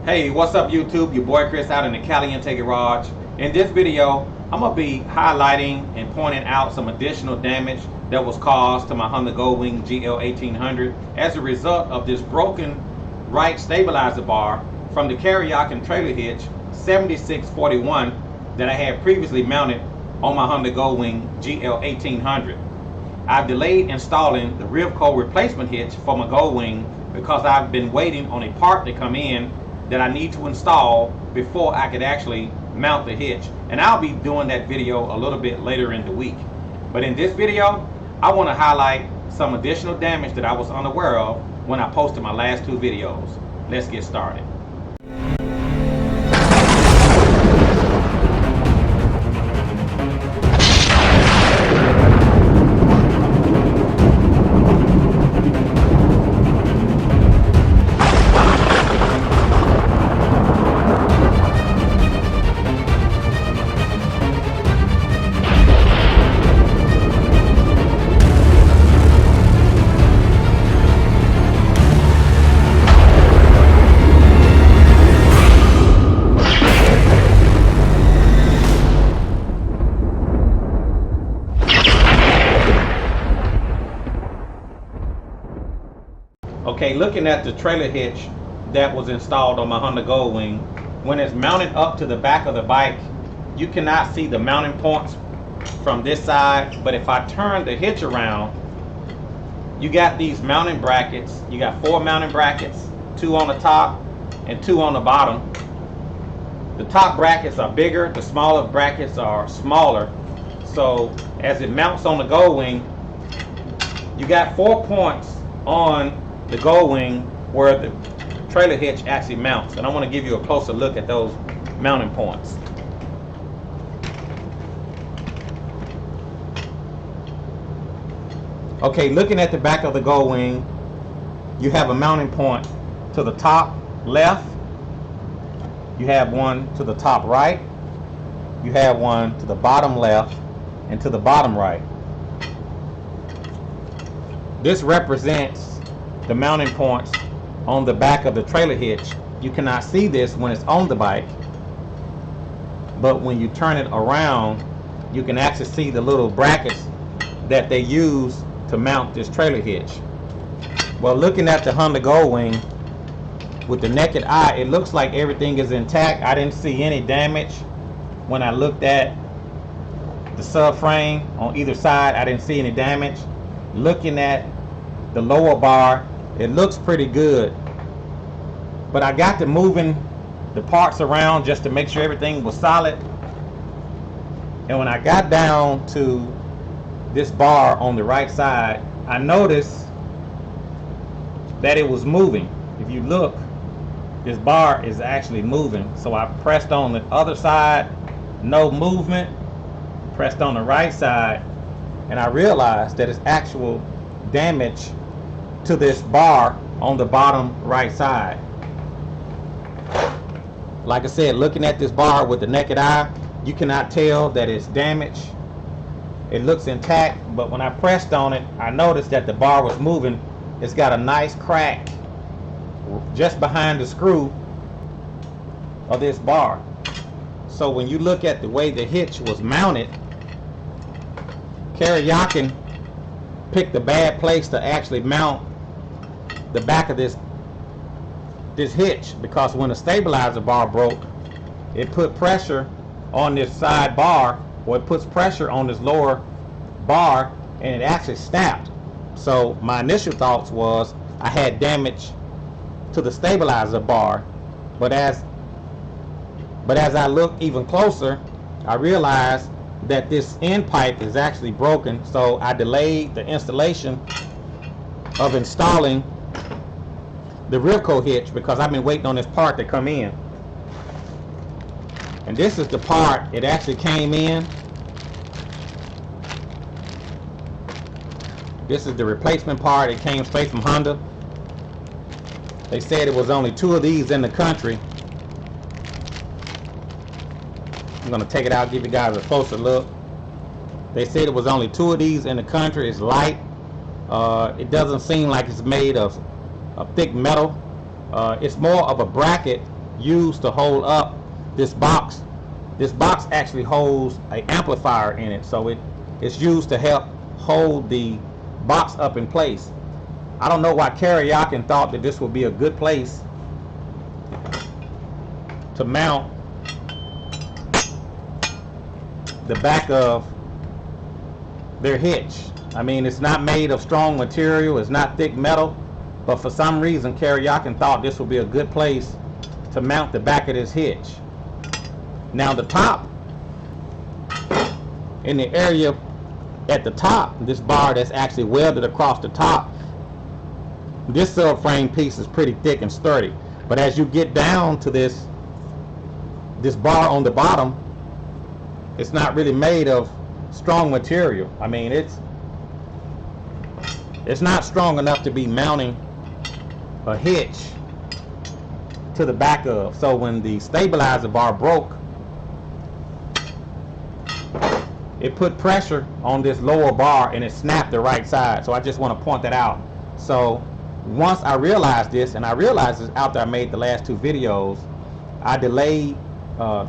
Hey, what's up YouTube? Your boy Chris out in the Caliente Garage. In this video, I'm going to be highlighting and pointing out some additional damage that was caused to my Honda Goldwing GL1800 as a result of this broken right stabilizer bar from the Kuryakyn trailer hitch 7641 that I had previously mounted on my Honda Goldwing GL1800. I've delayed installing the Rivco replacement hitch for my Goldwing because I've been waiting on a part to come in that I need to install before I could actually mount the hitch, and I'll be doing that video a little bit later in the week. But in this video, I want to highlight some additional damage that I was unaware of when I posted my last two videos. Let's get started. Okay, looking at the trailer hitch that was installed on my Honda Goldwing, when it's mounted up to the back of the bike, you cannot see the mounting points from this side. But if I turn the hitch around, you got these mounting brackets. You got 4 mounting brackets, 2 on the top and 2 on the bottom. The top brackets are bigger, the smaller brackets are smaller. So as it mounts on the Goldwing, you got 4 points on the Goldwing where the trailer hitch actually mounts, and I want to give you a closer look at those mounting points. Okay, looking at the back of the Goldwing, you have a mounting point to the top left, you have one to the top right, you have one to the bottom left and to the bottom right. This represents the mounting points on the back of the trailer hitch. You cannot see this when it's on the bike, but when you turn it around, you can actually see the little brackets that they use to mount this trailer hitch. Well, looking at the Honda Goldwing with the naked eye, it looks like everything is intact. I didn't see any damage when I looked at the subframe on either side. I didn't see any damage. Looking at the lower bar, it looks pretty good, but I got to moving the parts around just to make sure everything was solid. And when I got down to this bar on the right side, I noticed that it was moving. If you look, this bar is actually moving. So I pressed on the other side, no movement. Pressed on the right side, and I realized that it's actual damage to this bar on the bottom right side. Like I said, looking at this bar with the naked eye, you cannot tell that it's damaged. It looks intact, but when I pressed on it, I noticed that the bar was moving. It's got a nice crack just behind the screw of this bar. So when you look at the way the hitch was mounted, Kuryakyn picked a bad place to actually mount the back of this hitch, because when the stabilizer bar broke, it put pressure on this side bar, or it puts pressure on this lower bar, and it actually snapped. So my initial thoughts was I had damage to the stabilizer bar, but as I looked even closer, I realized that this end pipe is actually broken. So I delayed the installation of installing the Rivco hitch because I've been waiting on this part to come in. And this is the part it actually came in. This is the replacement part. It came straight from Honda. They said it was only 2 of these in the country. I'm going to take it out, give you guys a closer look. They said it was only 2 of these in the country. It's light. It doesn't seem like it's made of thick metal. It's more of a bracket used to hold up this box. This box actually holds an amplifier in it, so it's used to help hold the box up in place. I don't know why Kuryakyn thought that this would be a good place to mount the back of their hitch. I mean, it's not made of strong material, it's not thick metal, but for some reason Kuryakyn thought this would be a good place to mount the back of this hitch. Now the top, in the area at the top, this bar that's actually welded across the top, this subframe piece is pretty thick and sturdy. But as you get down to this bar on the bottom, it's not really made of strong material. I mean, it's not strong enough to be mounting a hitch to the back of. So when the stabilizer bar broke, it put pressure on this lower bar and it snapped the right side. So I just want to point that out. So once I realized this, and I realized this after I made the last two videos, I delayed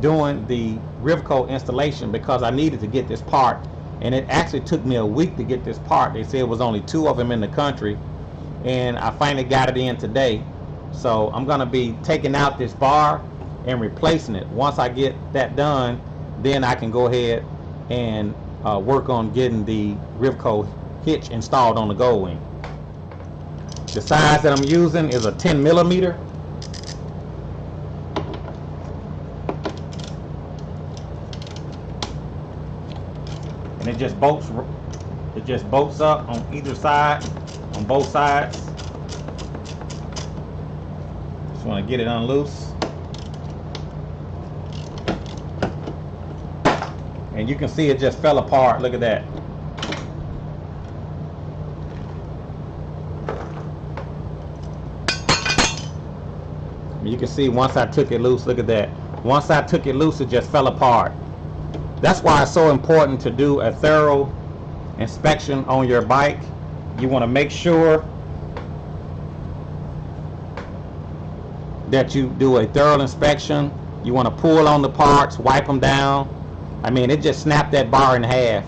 doing the Rivco installation because I needed to get this part, and it actually took me a week to get this part. They said it was only 2 of them in the country, and I finally got it in today. So I'm gonna be taking out this bar and replacing it. Once I get that done, then I can go ahead and work on getting the Rivco hitch installed on the Goldwing. The size that I'm using is a 10 millimeter. And it just bolts up on either side, on both sides. Just want to get it unloose. And you can see it just fell apart. Look at that. You can see once I took it loose, look at that. Once I took it loose, it just fell apart. That's why it's so important to do a thorough inspection on your bike. You want to make sure that you do a thorough inspection. You want to pull on the parts, wipe them down. I mean, it just snapped that bar in half.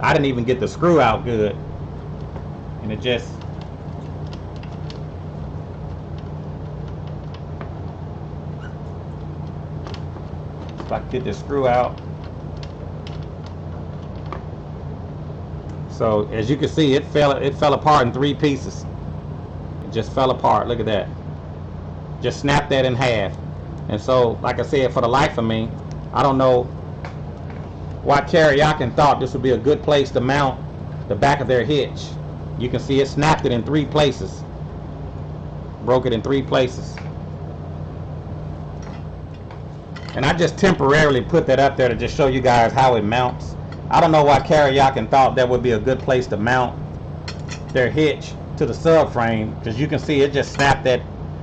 I didn't even get the screw out good. And it just... if I can get this screw out. So as you can see, it fell apart in 3 pieces. It just fell apart. Look at that. Just snapped that in half. And so, like I said, for the life of me, I don't know why Kuryakyn thought this would be a good place to mount the back of their hitch. You can see it snapped it in 3 places. Broke it in 3 places. And I just temporarily put that up there to just show you guys how it mounts. I don't know why Kuryakyn thought that would be a good place to mount their hitch to the subframe, because you can see it just snapped that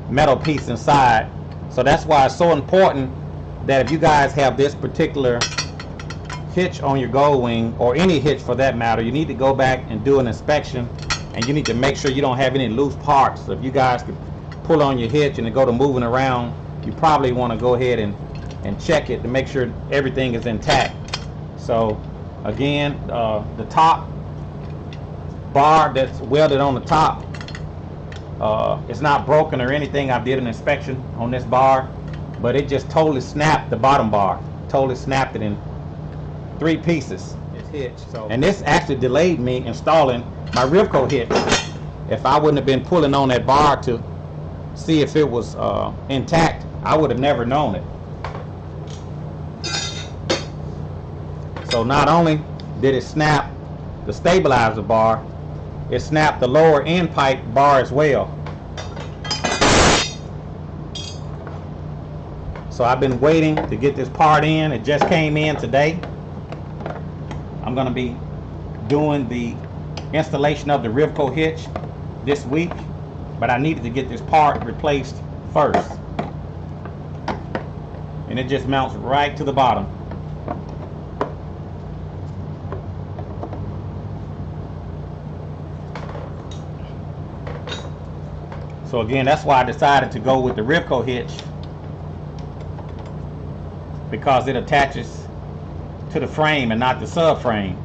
metal piece inside. So that's why it's so important that if you guys have this particular hitch on your Goldwing, or any hitch for that matter, you need to go back and do an inspection, and you need to make sure you don't have any loose parts. So if you guys could pull on your hitch and go to moving around, you probably want to go ahead and check it to make sure everything is intact. So again, the top bar that's welded on the top, it's not broken or anything. I did an inspection on this bar, but it just totally snapped the bottom bar. Totally snapped it in 3 pieces. It's hitched. So, and this actually delayed me installing my Rivco hitch. If I wouldn't have been pulling on that bar to see if it was intact, I would have never known it. So not only did it snap the stabilizer bar, it snapped the lower end pipe bar as well. So I've been waiting to get this part in. It just came in today. I'm going to be doing the installation of the Rivco hitch this week, but I needed to get this part replaced first. And it just mounts right to the bottom. So again, that's why I decided to go with the Rivco hitch because it attaches to the frame and not the subframe.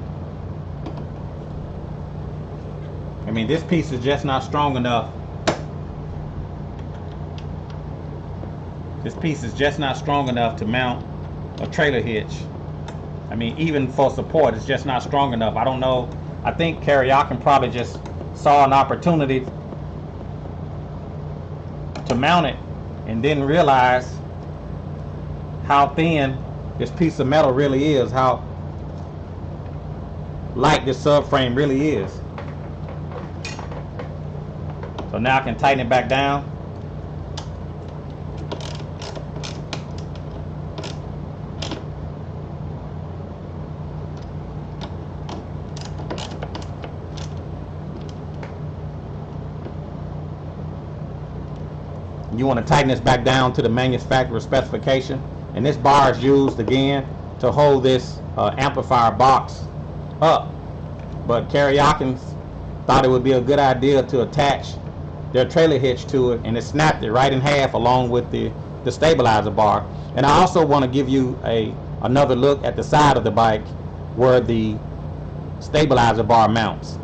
I mean, this piece is just not strong enough. This piece is just not strong enough to mount a trailer hitch. I mean, even for support, it's just not strong enough. I don't know. I think Kuryakyn probably just saw an opportunity to mount it and didn't realize how thin this piece of metal really is, how light this subframe really is. So now I can tighten it back down. You want to tighten this back down to the manufacturer specification, and this bar is used again to hold this amplifier box up. But Kuryakyn thought it would be a good idea to attach their trailer hitch to it, and it snapped it right in half along with the stabilizer bar. And I also want to give you another look at the side of the bike where the stabilizer bar mounts.